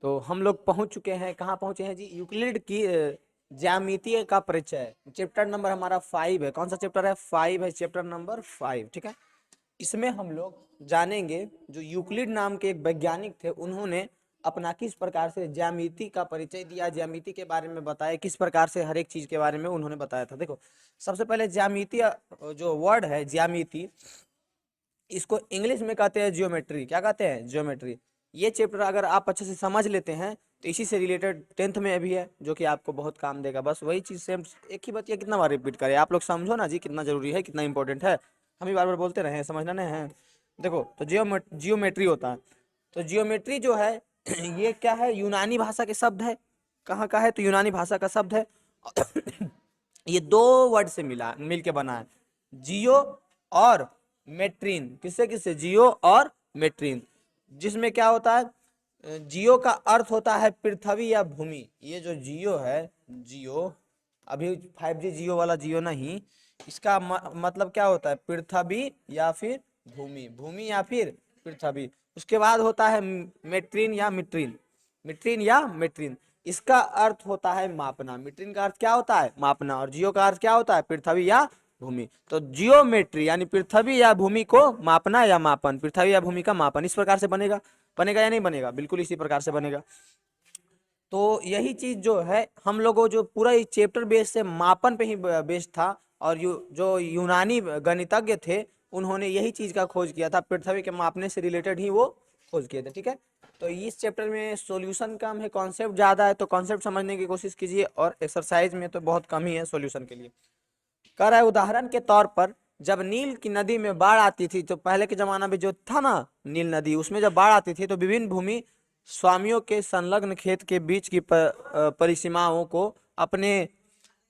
तो हम लोग पहुंच चुके हैं, कहाँ पहुंचे हैं जी, यूक्लिड की ज्यामितीय का परिचय। चैप्टर नंबर हमारा 5 है। कौन सा चैप्टर है? 5 है, चैप्टर नंबर 5। ठीक है, इसमें हम लोग जानेंगे जो यूक्लिड नाम के एक वैज्ञानिक थे, उन्होंने अपना किस प्रकार से ज्यामिति का परिचय दिया, ज्यामिति के बारे में बताया, किस प्रकार से हर एक चीज के बारे में उन्होंने बताया था। देखो, सबसे पहले ज्यामिति जो वर्ड है ज्यामिति, इसको इंग्लिश में कहते हैं जियोमेट्री। क्या कहते हैं? जियोमेट्री। ये चैप्टर अगर आप अच्छे से समझ लेते हैं तो इसी से रिलेटेड 10th में अभी है, जो कि आपको बहुत काम देगा। बस वही चीज़ सेम, एक ही बात, ये कितना बार रिपीट करें, आप लोग समझो ना जी, कितना जरूरी है, कितना इंपॉर्टेंट है। हम ही बार बार बोलते रहे, समझना नहीं है। देखो, तो जियोमेट्री होता है। तो जियोमेट्री जो है ये क्या है? यूनानी भाषा के शब्द है। कहाँ का है? तो यूनानी भाषा का शब्द है। ये दो वर्ड से मिल के बना है, जियो और मेट्रीन। किससे किससे? जियो और मेट्रीन। जिसमें क्या होता है, जियो का अर्थ होता है पृथ्वी या भूमि। ये जो जियो है, जियो, अभी 5G जियो वाला जियो नहीं, इसका मतलब क्या होता है? पृथ्वी या फिर भूमि, भूमि या फिर पृथ्वी। उसके बाद होता है मेट्रीन या मिट्रीन, मिट्रीन या मेट्रीन। इसका अर्थ होता है मापना। मीट्रिन का अर्थ क्या होता है? मापना। और जियो का अर्थ क्या होता है? पृथ्वी या भूमि। तो जियोमेट्री यानी पृथ्वी या भूमि को मापना या मापन, पृथ्वी या भूमि का मापन, इस प्रकार से बनेगा। बनेगा या नहीं बनेगा? बिल्कुल इसी प्रकार से बनेगा। तो यही चीज जो है, हम लोगों जो पूरा ये चैप्टर बेस से मापन पे ही बेस्ड था। और जो यूनानी गणितज्ञ थे, उन्होंने यही चीज का खोज किया था, पृथ्वी के मापने से रिलेटेड ही वो खोज किए थे। ठीक है, तो इस चैप्टर में सॉल्यूशन कम है, कॉन्सेप्ट ज्यादा है, तो कॉन्सेप्ट समझने की कोशिश कीजिए, और एक्सरसाइज में तो बहुत कम ही है सॉल्यूशन के लिए। कह रहा है, उदाहरण के तौर पर जब नील की नदी में बाढ़ आती थी, तो पहले के जमाना में जो था ना नील नदी, उसमें जब बाढ़ आती थी तो विभिन्न भूमि स्वामियों के संलग्न खेत के बीच की परिसीमाओं को अपने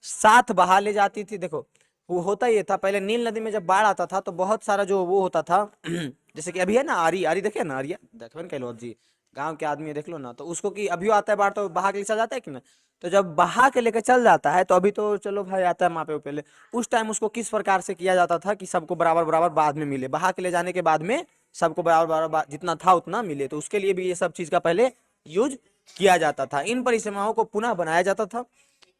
साथ बहा ले जाती थी। देखो, वो होता ये था, पहले नील नदी में जब बाढ़ आता था तो बहुत सारा जो वो होता था जैसे कि अभी है ना आरी, आरी देखे ना, आरिया देखो ना, कह जी, गांव के आदमी देख लो ना, तो उसको कि अभी आता है बाढ़ तो बहा के ले चल जाता है कि ना। तो जब बहा के लेके चल जाता है, तो अभी तो चलो भाई आता है मापे पहले, उस टाइम उसको किस प्रकार से किया जाता था कि सबको बराबर बराबर बाद में मिले, बहा के ले जाने के बाद में सबको बराबर बराबर जितना था उतना मिले। तो उसके लिए भी ये सब चीज का पहले यूज किया जाता था, इन परिसीमाओं को पुनः बनाया जाता था।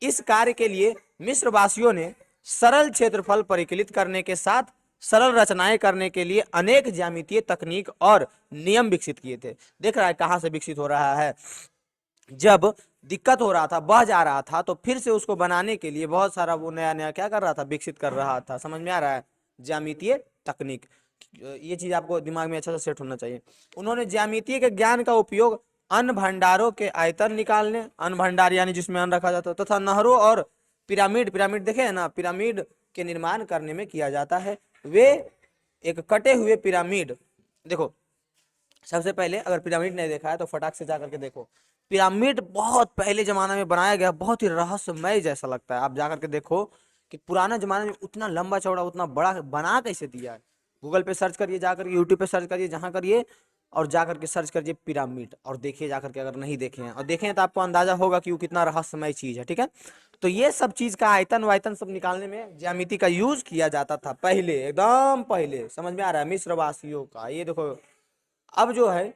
इस कार्य के लिए मिस्र वासियों ने सरल क्षेत्रफल परिकलित करने के साथ सरल रचनाएं करने के लिए अनेक ज्यामितीय तकनीक और नियम विकसित किए थे। देख रहा है कहां से विकसित हो रहा है? जब दिक्कत हो रहा था, बह जा रहा था, तो फिर से उसको बनाने के लिए बहुत सारा वो नया नया क्या कर रहा था? विकसित कर रहा था। समझ में आ रहा है? ज्यामितीय तकनीक, ये चीज आपको दिमाग में अच्छा से सेट होना चाहिए। उन्होंने ज्यामितीय के ज्ञान का उपयोग अन्न भंडारों के आयतन निकालने, अन्न भंडार यानी जिसमें अन्न रखा जाता है, तथा नहरों और पिरामिड, पिरामिड देखे है ना, पिरामिड के निर्माण करने में किया जाता है। वे एक कटे हुए पिरामिड, देखो, सबसे पहले अगर पिरामिड नहीं देखा है तो फटाक से जाकर के देखो। पिरामिड बहुत पहले जमाना में बनाया गया, बहुत ही रहस्यमय जैसा लगता है। आप जाकर के देखो कि पुराना जमाना में उतना लंबा चौड़ा, उतना बड़ा बना कैसे दिया है। गूगल पे सर्च करिए, जाकर यूट्यूब पे सर्च करिए, जहाँ करिए, और जाकर के सर्च करिए पिरामिड, और देखिए जाकर के, अगर नहीं देखे हैं और देखें तो आपको अंदाजा होगा कि वो कितना रहस्यमय चीज है। ठीक है, तो ये सब चीज का आयतन वायतन सब निकालने में ज्यामिति का यूज किया जाता था पहले, एकदम पहले। समझ में आ रहा है? मिस्र वासियों का ये देखो। अब जो है,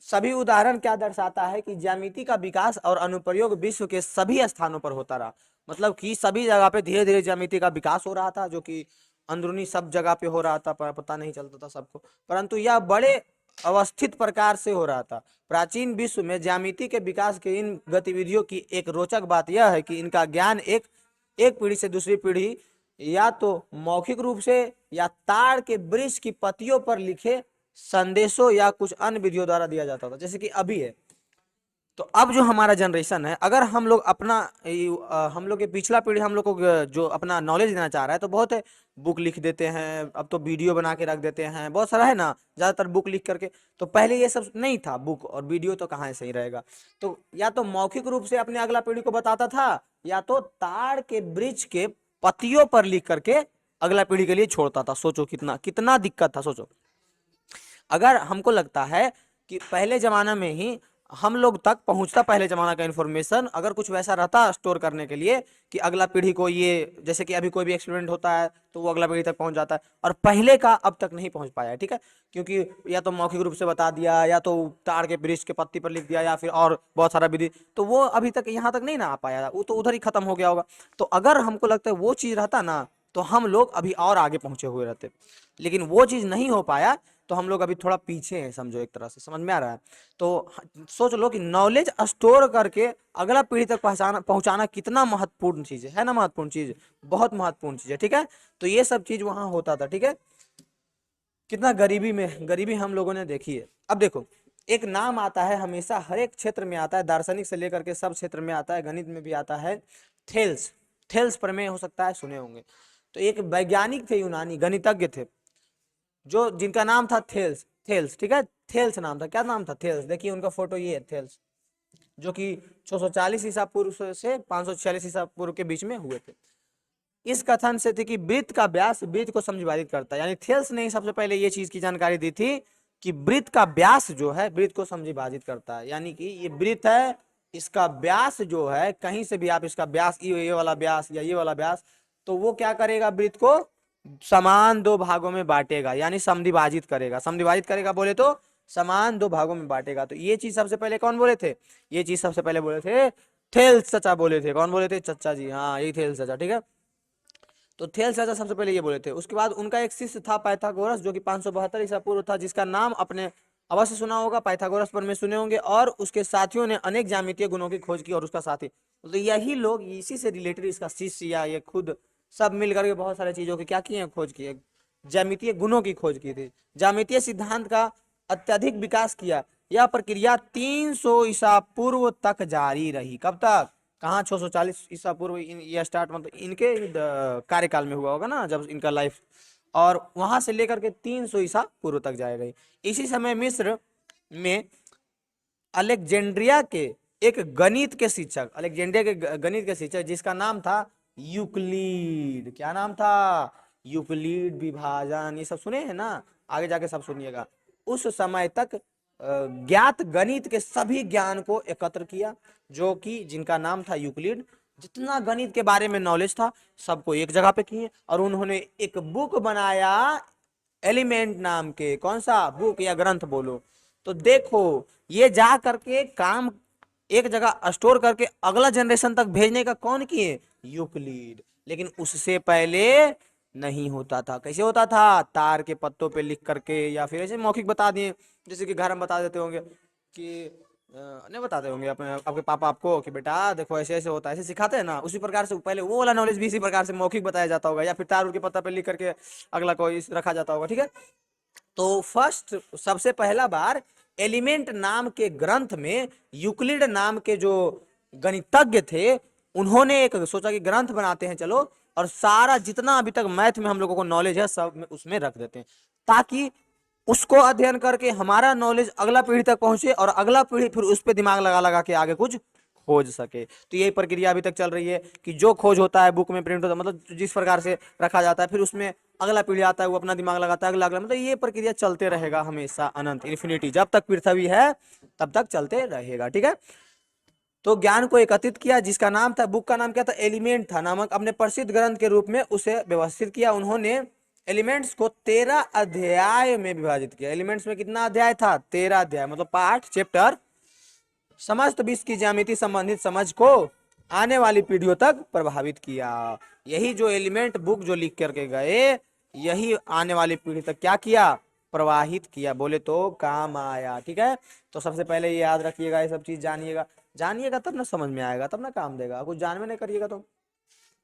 सभी उदाहरण क्या दर्शाता है कि ज्यामिति का विकास और अनुप्रयोग विश्व के सभी स्थानों पर होता रहा। मतलब कि सभी जगह पे धीरे धीरे ज्यामिति का विकास हो रहा था, जो कि अंदरूनी सब जगह पे हो रहा था, पर पता नहीं चलता था सबको, परंतु यह बड़े अवस्थित प्रकार से हो रहा था। प्राचीन विश्व में ज्यामिति के विकास के इन गतिविधियों की एक रोचक बात यह है कि इनका ज्ञान एक एक पीढ़ी से दूसरी पीढ़ी या तो मौखिक रूप से या ताड़ के वृक्ष की पत्तियों पर लिखे संदेशों या कुछ अन्य विधियों द्वारा दिया जाता था, जैसे कि अभी है। तो अब जो हमारा जनरेशन है, अगर हम लोग अपना हम लोग के पिछला पीढ़ी हम लोग को जो अपना नॉलेज देना चाह रहा है, तो बहुत है, बुक लिख देते हैं, अब तो वीडियो बना के रख देते हैं, बहुत सारा है ना, ज्यादातर बुक लिख करके। तो पहले ये सब नहीं था, बुक और वीडियो तो कहाँ सही रहेगा। तो या तो मौखिक रूप से अपने अगला पीढ़ी को बताता था, या तो ताड़ के वृक्ष के पत्तियों पर लिख करके अगला पीढ़ी के लिए छोड़ता था। सोचो कितना कितना दिक्कत था, सोचो। अगर हमको लगता है कि पहले जमाना में ही हम लोग तक पहुंचता पहले जमाना का इन्फॉर्मेशन, अगर कुछ वैसा रहता स्टोर करने के लिए कि अगला पीढ़ी को ये, जैसे कि अभी कोई भी एक्सीडेंट होता है तो वो अगला पीढ़ी तक पहुंच जाता है, और पहले का अब तक नहीं पहुंच पाया है, ठीक है। क्योंकि या तो मौखिक रूप से बता दिया, या तो ताड़ के वृक्ष के पत्ती पर लिख दिया, या फिर और बहुत सारा विधि, तो वो अभी तक यहाँ तक नहीं ना आ पाया, वो तो उधर ही खत्म हो गया होगा। तो अगर हमको लगता है वो चीज़ रहता ना, तो हम लोग अभी और आगे पहुंचे हुए रहते, लेकिन वो चीज़ नहीं हो पाया, तो हम लोग अभी थोड़ा पीछे हैं, समझो एक तरह से, समझ में आ रहा है। तो सोच लो कि नॉलेज स्टोर करके अगला पीढ़ी तक पहुंचाना पहुंचाना कितना महत्वपूर्ण चीज़ है ना, महत्वपूर्ण चीज़, बहुत महत्वपूर्ण चीज़ है, ठीक है। तो ये सब चीज़ वहाँ होता था, ठीक है। कितना गरीबी में गरीबी हम लोगों ने देखी है। अब देखो, एक नाम आता है हमेशा, हर एक क्षेत्र में आता है, दार्शनिक से लेकर के सब क्षेत्र में आता है, गणित में भी आता है, थेल्स। थेल्स प्रमेय हो सकता है, सुने होंगे। तो एक वैज्ञानिक थे, यूनानी गणितज्ञ थे, जो जिनका नाम था थेल्स, थेल्स, ठीक है। थेल्स नाम था, क्या नाम था, थेल्स। देखिए उनका फोटो ये है, थेल्स, जो कि 640 ईसा पूर्व से 546 ईसा पूर्व के बीच में हुए थे। इस कथन से थी कि वृत्त का व्यास वृत्त को समविभाजित करता है, यानी थेल्स ने सबसे पहले ये चीज की जानकारी दी थी कि वृत्त का व्यास जो है वृत्त को समविभाजित करता है, यानी कि ये वृत्त है, इसका व्यास जो है, कहीं से भी आप इसका व्यास, ये वाला व्यास या ये वाला व्यास, तो वो क्या करेगा, वृत्त को समान दो भागों में बांटेगा, यानी समविभाजित करेगा। समविभाजित करेगा बोले तो समान दो भागों में बांटेगा। तो ये चीज सबसे पहले कौन बोले थे, ये चीज सबसे पहले बोले थे थेल्स चचा बोले थे। कौन बोले थे, चचा जी, हाँ यही थेल्स चचा, ठीक है। तो थेल्स राजा सबसे पहले ये बोले थे। उसके बाद उनका एक शिष्य था पाइथागोरस, जो कि 572 ईसा पूर्व था, जिसका नाम अपने अवश्य सुना होगा, पाइथागोरस पर में सुने होंगे। और उसके साथियों ने अनेक ज्यामितीय गुणों की खोज की, और उसका साथी, तो यही लोग, इसी से रिलेटेड इसका शिष्य या ये खुद सब मिल करके बहुत सारी चीजों की क्या की है, खोज की है, ज्यामितीय गुणों की खोज की थी, ज्यामितीय सिद्धांत का अत्यधिक विकास किया। यह प्रक्रिया 300 ईसा पूर्व तक जारी रही। कब तक, कहाँ, 640 ईसा पूर्व ये स्टार्ट, मतलब इनके कार्यकाल में हुआ होगा ना, जब इनका लाइफ, और वहां से लेकर के 300 ईसा पूर्व तक जाए रही। इसी समय मिस्र में अलेक्जेंड्रिया के एक गणित के शिक्षक, अलेक्जेंड्रिया के गणित के शिक्षक, जिसका नाम था यूक्लिड, क्या नाम था, यूक्लिड, विभाजन, ये सब सुने हैं ना, आगे जाके सब सुनिएगा। उस समय तक ज्ञात गणित के सभी ज्ञान को एकत्र किया, जो कि जिनका नाम था यूक्लिड, जितना गणित के बारे में नॉलेज था सबको एक जगह पे किए, और उन्होंने एक बुक बनाया, एलिमेंट नाम के, कौन सा बुक या ग्रंथ बोलो। तो देखो, ये जा करके काम एक जगह स्टोर करके अगला जनरेशन तक भेजने का कौन किए, यूक्लिड। लेकिन उससे पहले नहीं होता था। कैसे होता था, तार के पत्तों पे लिख करके, या फिर ऐसे मौखिक बता दिए, जैसे कि घर में बता देते होंगे कि नहीं बताते होंगे अपने आपके पापा आपको कि बेटा देखो ऐसे ऐसे होता है, ऐसे सिखाते हैं ना, उसी प्रकार से पहले वो वाला नॉलेज भी इसी प्रकार से मौखिक बताया जाता होगा, या फिर तार के पत्ता पे लिख करके अगला कोई रखा जाता होगा, ठीक है। तो फर्स्ट, सबसे पहला बार एलिमेंट नाम के ग्रंथ में यूक्लिड नाम के जो गणितज्ञ थे, उन्होंने एक सोचा कि ग्रंथ बनाते हैं चलो, और सारा जितना अभी तक मैथ में हम लोगों को नॉलेज है सब में उसमें रख देते हैं, ताकि उसको अध्ययन करके हमारा नॉलेज अगला पीढ़ी तक पहुंचे, और अगला पीढ़ी फिर उस पर दिमाग लगा लगा के आगे कुछ खोज सके। तो ये प्रक्रिया अभी तक चल रही है कि जो खोज होता है बुक में प्रिंट होता है, मतलब जिस प्रकार से रखा जाता है, फिर उसमें अगला पीढ़ी आता है, वो अपना दिमाग लगाता है, अगला अगला, मतलब ये प्रक्रिया चलते रहेगा हमेशा, अनंत, इन्फिनिटी, जब तक पृथ्वी है तब तक चलते रहेगा, ठीक है। तो ज्ञान को एकत्रित किया, जिसका नाम था, बुक का नाम क्या था, एलिमेंट था नामक, अपने प्रसिद्ध ग्रंथ के रूप में उसे व्यवस्थित किया। उन्होंने एलिमेंट्स को 13 अध्याय में विभाजित किया। एलिमेंट्स में कितना अध्याय था, 13 अध्याय, मतलब पाठ, चैप्टर, समस्त विश्व की ज्यामिति संबंधित समझ को आने वाली पीढ़ियों तक प्रभावित किया। यही जो एलिमेंट बुक जो लिख करके गए, यही आने वाली पीढ़ी तक क्या किया, प्रवाहित किया, बोले तो काम आया, ठीक है। तो सबसे पहले ये याद रखिएगा, ये सब चीज जानिएगा, जानिएगा तब ना समझ में आएगा, तब ना काम देगा। कुछ जानवे नहीं करिएगा तो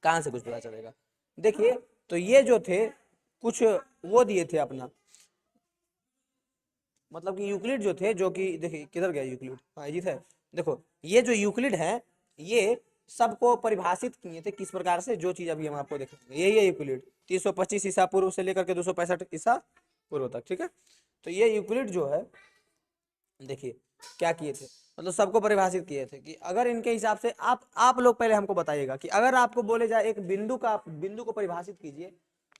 कहाँ से कुछ पता चलेगा। देखिए, तो ये जो थे कुछ वो दिए थे अपना, मतलब कि यूक्लिड जो थे, जो कि देखिए किधर गया यूक्लिड, हाँ जी थे। देखो, ये जो यूक्लिड है, ये सबको परिभाषित किए थे किस प्रकार से, जो चीज अभी हम आपको देखेंगे, यही है यूक्लिड, 325 ईसा पूर्व से लेकर के 265 ईसा पूर्व तक, ठीक है। तो ये यूक्लिड जो है, देखिए क्या किए थे, मतलब सबको परिभाषित किए थे कि अगर इनके हिसाब से आप लोग पहले हमको बताइएगा कि अगर आपको बोले जाए एक बिंदु को परिभाषित कीजिए,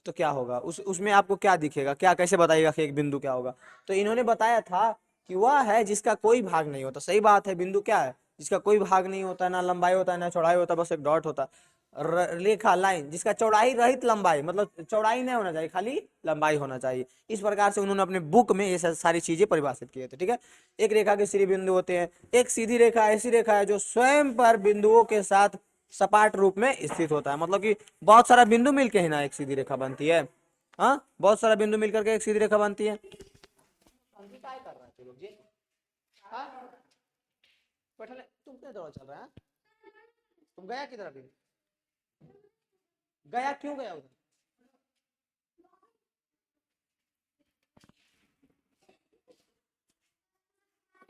तो क्या होगा, उसमें आपको क्या दिखेगा, क्या कैसे बताइएगा कि एक बिंदु क्या होगा। तो इन्होंने बताया था कि वह है जिसका कोई भाग नहीं होता। सही बात है, बिंदु क्या है, जिसका कोई भाग नहीं होता, ना लंबाई होता है ना चौड़ाई होता, बस एक डॉट होता। रेखा लाइन जिसका चौड़ाई रहित लंबाई, मतलब चौड़ाई नहीं होना चाहिए, खाली लंबाई होना चाहिए। इस प्रकार से उन्होंने अपने बुक में ये सारी चीजें परिभाषित किए थे। ठीक है, एक रेखा के श्री बिंदु होते हैं। एक सीधी रेखा ऐसी रेखा है जो स्वयं पर बिंदुओं के साथ सपाट रूप में स्थित होता है। मतलब कि बहुत सारा बिंदु मिलके ही ना एक सीधी रेखा बनती है। हाँ, बहुत सारा बिंदु मिलकर के एक सीधी रेखा बनती है। काय कर रहा है तू लोग जी? हाँ, तुम क्या दौड़ चल रहा है? तुम गया किधर अभी? गया क्यों गया उधर?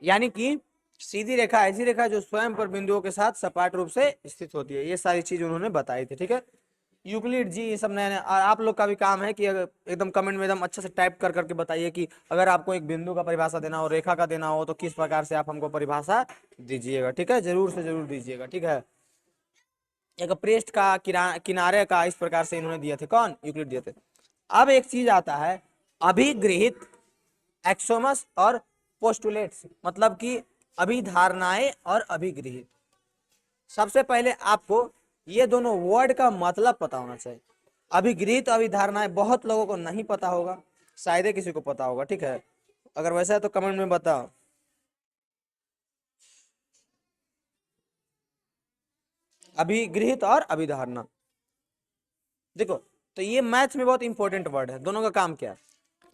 यानी कि सीधी रेखा ऐसी रेखा जो स्वयं पर बिंदुओं के साथ सपाट रूप से स्थित होती है। ये सारी चीज उन्होंने बताई थी। ठीक है, यूक्लिड जी ये सब नया नया। और आप लोग का भी काम है कि अगर एकदम कमेंट में एकदम अच्छे से टाइप कर करके बताइए कि अगर आपको एक बिंदु का परिभाषा देना हो, रेखा का देना हो, तो किस प्रकार से आप हमको परिभाषा दीजिएगा। ठीक है, जरूर से जरूर दीजिएगा। ठीक है, एक पृष्ठ का किनारे का इस प्रकार से इन्होंने दिए थे, कौन, यूक्लिड दिए थे। अब एक चीज आता है अभिगृहित, एक्सोमस और पोस्टुलेट्स, मतलब कि अभिधारणाएं और अभिगृहित। सबसे पहले आपको ये दोनों वर्ड का मतलब पता होना चाहिए। अभिगृहित अभिधारणाएं बहुत लोगों को नहीं पता होगा, शायद ही किसी को पता होगा। ठीक है, अगर वैसा है तो कमेंट में बताओ। अभिगृहित और अभिधारणा, देखो, तो ये मैथ में बहुत इंपॉर्टेंट वर्ड है। दोनों का काम क्या है?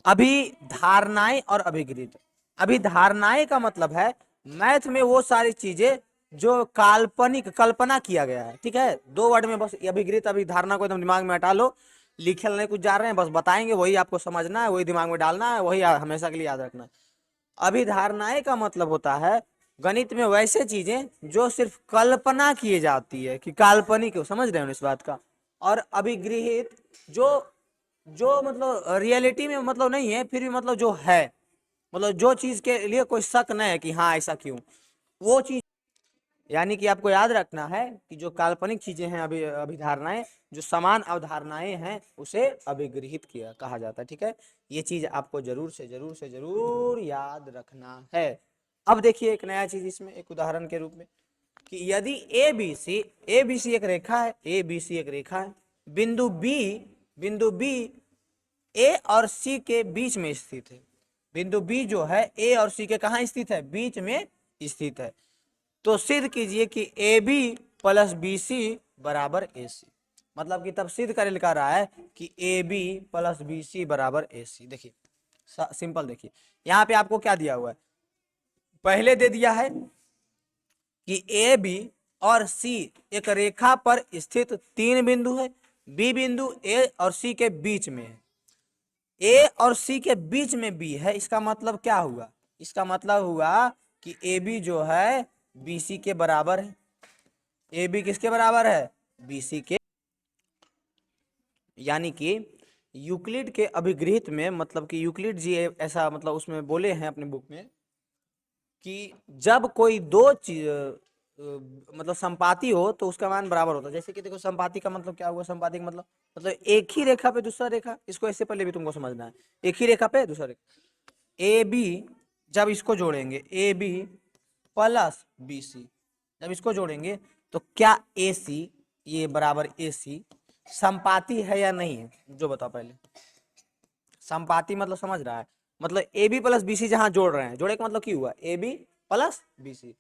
अभिधारणाएं और अभिगृहित। अभिधारणाएं का मतलब है मैथ में वो सारी चीजें जो काल्पनिक, कल्पना किया गया है। ठीक है, दो वर्ड में बस। अभिगृहित अभिधारणा को एकदम दिमाग में हटा लो, लिखे नहीं कुछ जा रहे हैं, बस बताएंगे, वही आपको समझना है, वही दिमाग में डालना है, वही हमेशा के लिए याद रखना है। अभिधारणाएं का मतलब होता है गणित में वैसे चीजें जो सिर्फ कल्पना किए जाती है, कि काल्पनिक, समझ रहे हो इस बात का। और अभिगृहित जो जो मतलब रियलिटी में मतलब नहीं है, फिर भी मतलब जो है, मतलब जो चीज के लिए कोई शक नहीं है कि हाँ ऐसा क्यों, वो चीज। यानी कि आपको याद रखना है कि जो काल्पनिक चीजें हैं, अभिधारणाएं, जो समान अवधारणाएं हैं, उसे अभिगृहित किया कहा जाता है। ठीक है, ये चीज आपको जरूर से जरूर से जरूर याद रखना है। अब देखिए एक नया चीज इसमें, एक उदाहरण के रूप में, कि यदि ए बी सी एक रेखा है, ए बी सी एक रेखा है, बिंदु बी ए और सी के बीच में स्थित है। बिंदु बी जो है ए और सी के कहा स्थित है? बीच में स्थित है। तो सिद्ध कीजिए कि A B plus B C बराबर ए सी। मतलब कि तब सिद्ध कर लिखा रहा है कि A B plus B C बराबर ए सी। देखिए सिंपल, देखिए यहाँ पे आपको क्या दिया हुआ है, पहले दे दिया है कि ए बी और सी एक रेखा पर स्थित तीन बिंदु है। बी बिंदु ए और सी के बीच में है, ए और सी के बीच में बी है। इसका मतलब क्या हुआ? इसका मतलब हुआ कि ए बी जो है बी सी के बराबर है। ए बी किसके बराबर है? बी सी के। यानी कि यूक्लिड के अभिगृहित में, मतलब कि यूक्लिड जी ऐसा मतलब उसमें बोले हैं अपने बुक में कि जब कोई दो चीज मतलब संपाति हो तो उसका मान बराबर होता है। जैसे कि देखो, संपाति का मतलब क्या हुआ? संपाति का मतलब एक ही रेखा पे दूसरा रेखा, इसको इससे पहले भी तुमको समझना है। एक ही रेखा पे दूसरा रेखा, ए बी, जब इसको जोड़ेंगे A B plus B C, जब इसको जोड़ेंगे तो क्या ए सी, ये बराबर ए सी संपाति है या नहीं है? जो बताओ पहले। संपाति मतलब समझ रहा है? मतलब A B plus B C जहां जोड़ रहे हैं, जोड़े का मतलब क्या हुआ? A B plus B C.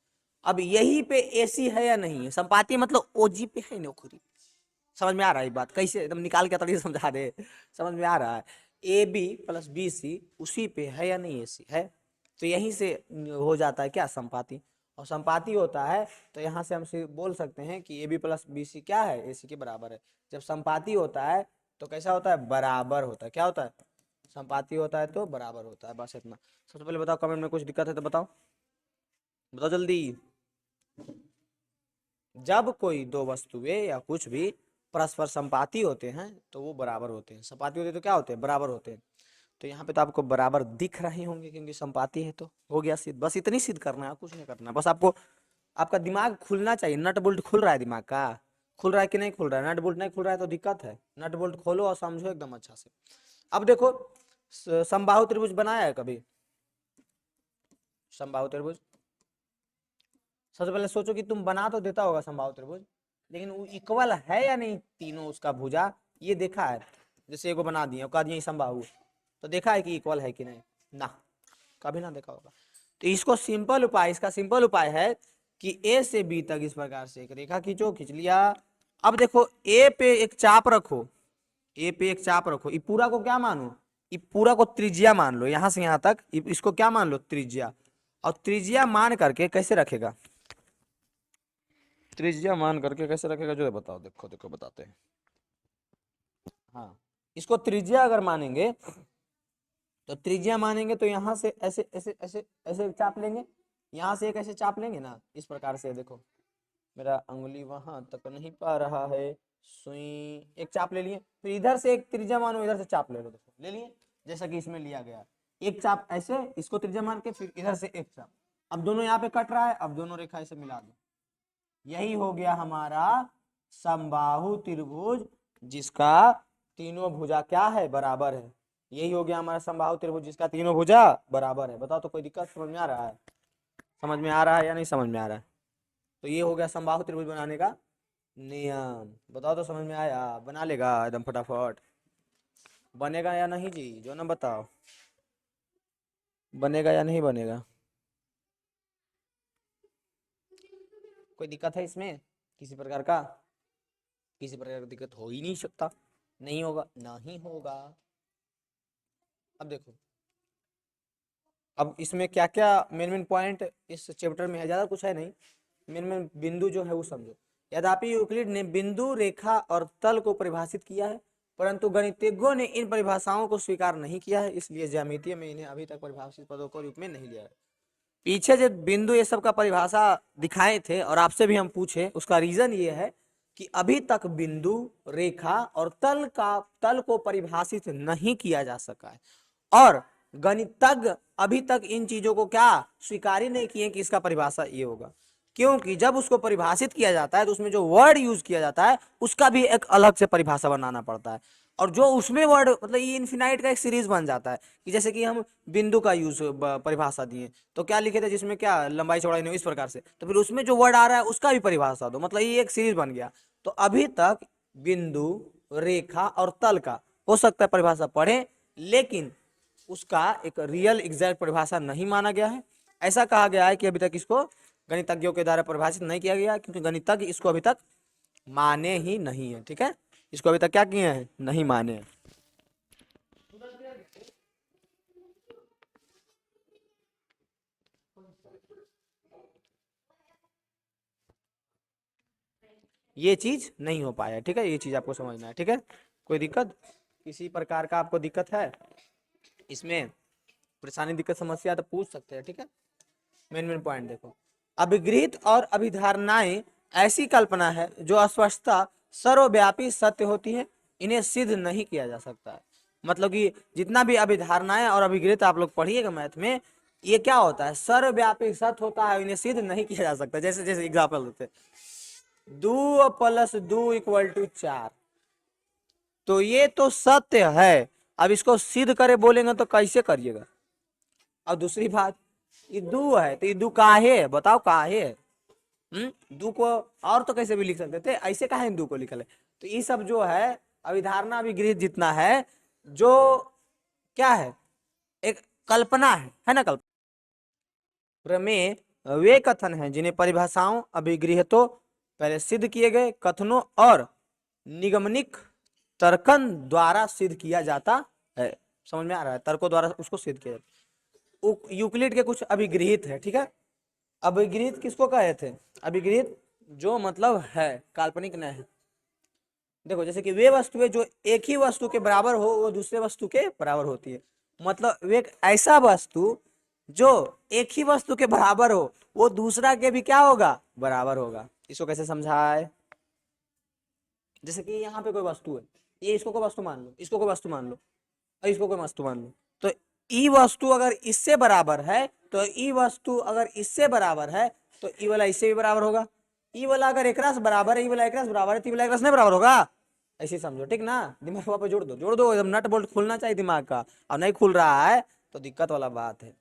अब यही पे ए सी है या नहीं है? संपाति मतलब ओजी पे है नौकरी। समझ में आ रहा है बात? कैसे एकदम निकाल के तरीके समझा दे, समझ में आ रहा है? A B plus B C उसी पे है या नहीं? ए सी है, तो यहीं से हो जाता है क्या? संपाति। और संपाति होता है तो यहाँ से हम बोल सकते हैं कि A B plus B C क्या है? ए सी के बराबर है। जब संपाति होता है तो कैसा होता है? बराबर होता है। क्या होता है? संपाति होता है तो बराबर होता है। बस इतना। सबसे पहले बताओ, कमेंट में कुछ दिक्कत है तो बताओ, बताओ जल्दी। जब कोई दो वस्तुएं या कुछ भी परस्पर संपाती होते हैं तो वो बराबर होते हैं। संपाती होते हैं तो क्या होते हैं? बराबर होते हैं। तो यहाँ पे तो आपको बराबर दिख रहे होंगे क्योंकि संपाती है, तो हो गया सिद्ध। बस इतनी सिद्ध करना है, कुछ नहीं करना। बस आपको, आपका दिमाग खुलना चाहिए। नट बोल्ट खुल रहा है दिमाग का? खुल रहा है कि नहीं खुल रहा है? नट बोल्ट नहीं खुल रहा है तो दिक्कत है। नट बोल्ट खोलो और समझो एकदम अच्छा से। अब देखो, समबाहु त्रिभुज बनाया है कभी? समबाहु त्रिभुज। सबसे पहले सोचो कि तुम बना तो देता होगा समबाहु त्रिभुज, लेकिन वो इक्वल है या नहीं तीनों उसका भुजा, ये देखा है? जैसे एगो बना दिए कह दिए समबाहु, तो देखा है कि इक्वल है कि नहीं? ना, कभी ना देखा होगा। तो इसको सिंपल उपाय, इसका सिंपल उपाय है कि ए से बी तक इस प्रकार से एक रेखा खींचो, खींच लिया। अब देखो ए पे एक चाप रखो, ए पे एक चाप रखो, ये पूरा को क्या मानो, ये पूरा को त्रिज्या मान लो, यहां से यहां तक इसको क्या मान लो, त्रिज्या। और त्रिज्या मान करके कैसे रखेगा, त्रिज्या मान करके कैसे रखेगा जो बताओ, देखो देखो बताते हैं। हाँ, इसको त्रिज्या अगर मानेंगे तो त्रिज्या मानेंगे तो यहाँ से ऐसे ऐसे ऐसे ऐसे चाप लेंगे, यहाँ से एक ऐसे चाप लेंगे ना, इस प्रकार से। देखो मेरा अंगुली वहां तक नहीं पा रहा है, सुई, एक चाप ले लिए। फिर इधर से एक त्रिज्या मानो, इधर से चाप ले लो, देखो ले लिए, जैसा कि इसमें लिया गया। एक चाप ऐसे, इसको त्रिज्या मान के, फिर इधर से एक चाप। अब दोनों यहाँ पे कट रहा है, अब दोनों रेखा ऐसे मिला दो। यही हो गया हमारा समबाहु त्रिभुज, जिसका तीनों भुजा क्या है, बराबर है। यही हो गया हमारा समबाहु त्रिभुज जिसका तीनों भुजा बराबर है। बताओ तो कोई दिक्कत समझ में आ रहा है? समझ में आ रहा है या नहीं समझ में आ रहा है? तो ये हो गया समबाहु त्रिभुज बनाने का नियम। बताओ तो समझ में आया? बना लेगा एकदम फटाफट? बनेगा या नहीं जी, जो ना बताओ, बनेगा या नहीं बनेगा? कोई दिक्कत है इसमें किसी प्रकार का? किसी प्रकार की दिक्कत हो ही नहीं सकता, नहीं होगा, नहीं होगा। अब देखो, अब इसमें क्या क्या मेन मेन पॉइंट इस चैप्टर में है, ज्यादा कुछ है नहीं, मेन मेन बिंदु जो है वो समझो। यद्यपि यूक्लिड ने बिंदु, रेखा और तल को परिभाषित किया है, परंतु गणितज्ञों ने इन परिभाषाओं को स्वीकार नहीं किया है, इसलिए ज्यामितीय में इन्हें अभी तक परिभाषित पदों के रूप में नहीं लिया है। पीछे जो बिंदु ये सब का परिभाषा दिखाए थे और आपसे भी हम पूछे, उसका रीजन ये है कि अभी तक बिंदु, रेखा और तल को परिभाषित नहीं किया जा सका है, और गणितज्ञ अभी तक इन चीजों को क्या स्वीकार ही नहीं किए कि इसका परिभाषा ये होगा। क्योंकि जब उसको परिभाषित किया जाता है तो उसमें जो वर्ड यूज किया जाता है उसका भी एक अलग से परिभाषा बनाना पड़ता है, और जो उसमें वर्ड मतलब ये इन्फिनाइट का एक सीरीज बन जाता है कि जैसे कि हम बिंदु का यूज परिभाषा दिए तो क्या लिखे थे, जिसमें क्या लंबाई चौड़ाई नहीं, इस प्रकार से, तो फिर उसमें जो वर्ड आ रहा है उसका भी परिभाषा दो, मतलब ये एक सीरीज बन गया। तो अभी तक बिंदु, रेखा और तल का हो सकता है परिभाषा पढ़े, लेकिन उसका एक रियल एग्जैक्ट परिभाषा नहीं माना गया है। ऐसा कहा गया है कि अभी तक इसको गणितज्ञों के द्वारा परिभाषित नहीं किया गया, क्योंकि गणितज्ञ इसको अभी तक माने ही नहीं है। ठीक है, इसको अभी तक क्या किए हैं, नहीं माने हैं। ये चीज नहीं हो पाया। ठीक है, ये चीज आपको समझना है। ठीक है, कोई दिक्कत किसी प्रकार का आपको दिक्कत है इसमें, परेशानी, दिक्कत, समस्या तो पूछ सकते हैं। ठीक है, मेन मेन पॉइंट देखो। अभिगृहित और अभिधारणाएं ऐसी कल्पना है जो स्पष्टता सर्वव्यापी सत्य होती है, इन्हें सिद्ध नहीं किया जा सकता है। मतलब कि जितना भी अभिधारणाएं और अभिगृहित आप लोग पढ़िएगा मैथ में, ये क्या होता है, सर्वव्यापी सत्य होता है, इन्हें सिद्ध नहीं किया जा सकता। जैसे जैसे एग्जाम्पल देते, 2+2=4, तो ये तो सत्य है। अब इसको सिद्ध करे बोलेंगे तो कैसे करिएगा? और दूसरी बात, ये दू है तो ये दू काहे है, बताओ काहे है? दू को और तो कैसे भी लिख सकते थे, ऐसे काहे दू को लिखल है? तो ये सब जो है अभिधारणा अभिगृहित जितना है, जो क्या है, एक कल्पना है ना, कल्पना। प्रमेय वे कथन हैं जिन्हें परिभाषाओं, अभिगृहितों, पहले सिद्ध किए गए कथनों और निगमनिक तर्कन द्वारा सिद्ध किया जाता है। समझ में आ रहा है? तर्कों द्वारा उसको सिद्ध किया जाता है। यूक्लिड के कुछ अभिगृहित है। ठीक है, अभिगृहित किसको कहे थे? अभिगृहित जो मतलब है, काल्पनिक नहीं है। देखो जैसे कि वे वस्तुएं जो एक ही वस्तु के बराबर हो वो दूसरे वस्तु के बराबर होती है। मतलब वे एक ऐसा वस्तु जो एक ही वस्तु के बराबर हो वो दूसरा के भी क्या होगा, बराबर होगा। इसको कैसे समझाए? जैसे कि यहाँ पे कोई वस्तु है, ये इसको कोई वस्तु मान लो, इसको कोई वस्तु मान लो, और इसको कोई वस्तु मान लो, तो ई वस्तु अगर इससे बराबर है तो ई वस्तु अगर इससे बराबर है तो ई वाला इससे भी बराबर होगा। ई वाला अगर एकरा से बराबर है, ई वाला एकरा से बराबर है, तो ई वाला एकरा से नहीं बराबर होगा। ऐसे समझो, ठीक ना? दिमाग वहाँ पे जोड़ दो, जोड़ दो, एकदम नट बोल्ट खुलना चाहिए दिमाग का, और नहीं खुल रहा है तो दिक्कत वाला बात है।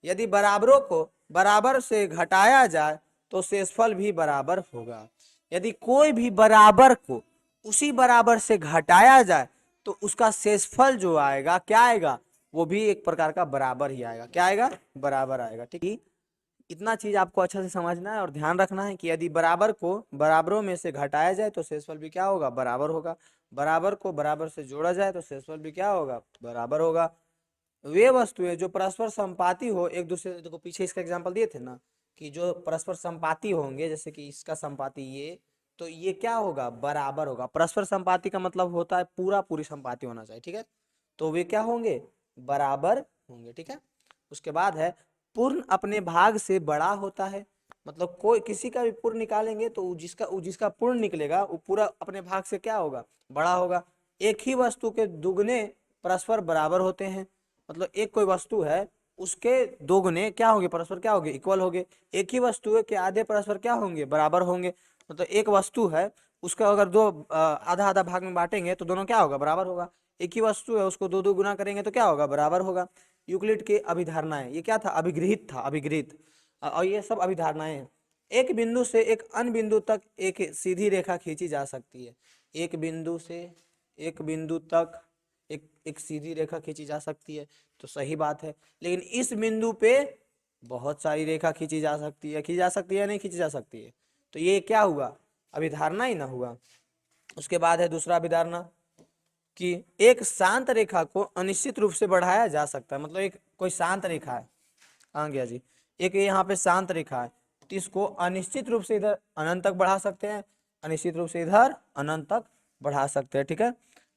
यदि बराबरों को बराबर से घटाया जाए तो शेषफल भी बराबर होगा। यदि कोई भी बराबर को उसी बराबर से घटाया जाए तो उसका शेषफल जो आएगा क्या आएगा, वो भी एक प्रकार का बराबर ही आएगा। क्या आएगा, बराबर आएगा। ठीक है, इतना चीज आपको अच्छा से समझना है और ध्यान रखना है कि यदि बराबर को बराबरों में से घटाया जाए तो शेषफल भी क्या होगा, बराबर होगा। बराबर को बराबर से जोड़ा जाए तो शेषफल भी क्या होगा, बराबर होगा। वे वस्तुएं जो परस्पर संपाती हो एक दूसरे, देखो पीछे इसका एग्जांपल दिए थे ना कि जो परस्पर संपाती होंगे, जैसे कि इसका संपाती ये, तो ये क्या होगा, बराबर होगा। परस्पर संपाती का मतलब होता है पूरा पूरी संपाती होना चाहिए। ठीक है, तो वे क्या होंगे, बराबर होंगे। ठीक है, उसके बाद है पूर्ण अपने भाग से बड़ा होता है। मतलब कोई किसी का भी पूर्ण निकालेंगे तो जिसका पूर्ण निकलेगा वो पूरा अपने भाग से क्या होगा, बड़ा होगा। एक ही वस्तु के दुगने परस्पर बराबर होते हैं। मतलब एक कोई वस्तु है, उसके दोगुने क्या होंगे, परस्पर क्या होंगे, इक्वल होंगे। एक ही वस्तु के आधे परस्पर क्या होंगे, बराबर होंगे। मतलब एक वस्तु है, उसका अगर दो आधा आधा भाग में बांटेंगे तो दोनों क्या होगा, बराबर होगा। एक ही वस्तु है, उसको दो दो गुना करेंगे तो क्या होगा, बराबर होगा। यूक्लिड की अभिधारणाएं, ये क्या था, अभिगृहित था, अभिगृहित। और ये सब अभिधारणाएं हैं। एक बिंदु से एक अन्य बिंदु तक एक सीधी रेखा खींची जा सकती है। एक बिंदु से एक बिंदु तक एक एक सीधी रेखा खींची जा सकती है, तो सही बात है। लेकिन इस बिंदु पे बहुत सारी रेखा खींची जा सकती है, खींची जा सकती है, नहीं खींची जा सकती है, तो ये क्या हुआ, अभिधारणा ही ना हुआ। उसके बाद है दूसरा अभिधारणा कि एक शांत रेखा को अनिश्चित रूप से बढ़ाया जा सकता है। मतलब एक कोई शांत रेखा है, आ गया जी, एक यहाँ पे शांत रेखा है, तो इसको अनिश्चित रूप से इधर अनंत तक बढ़ा सकते हैं, अनिश्चित रूप से इधर अनंत तक बढ़ा सकते हैं। ठीक है,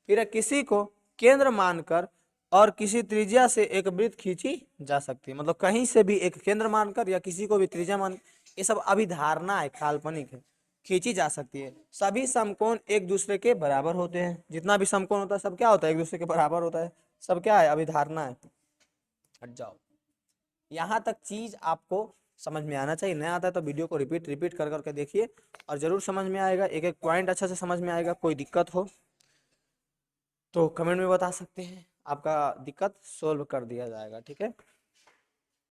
फिर किसी को केंद्र मानकर और किसी त्रिज्या से एक वृत्त खींची जा सकती है। मतलब कहीं से भी एक केंद्र मानकर या किसी को भी त्रिज्या मान, ये सब अभिधारणा है, काल्पनिक है, खींची जा सकती है। सभी समकोण एक दूसरे के बराबर होते हैं। जितना भी समकोण होता है सब क्या होता है, एक दूसरे के बराबर होता है। सब क्या है, अभिधारणा है। हट जाओ, यहाँ तक चीज आपको समझ में आना चाहिए। नहीं आता है तो वीडियो को रिपीट रिपीट कर करके देखिए और जरूर समझ में आएगा। एक एक पॉइंट अच्छा से समझ में आएगा। कोई दिक्कत हो तो कमेंट में बता सकते हैं, आपका दिक्कत सोल्व कर दिया जाएगा। ठीक है।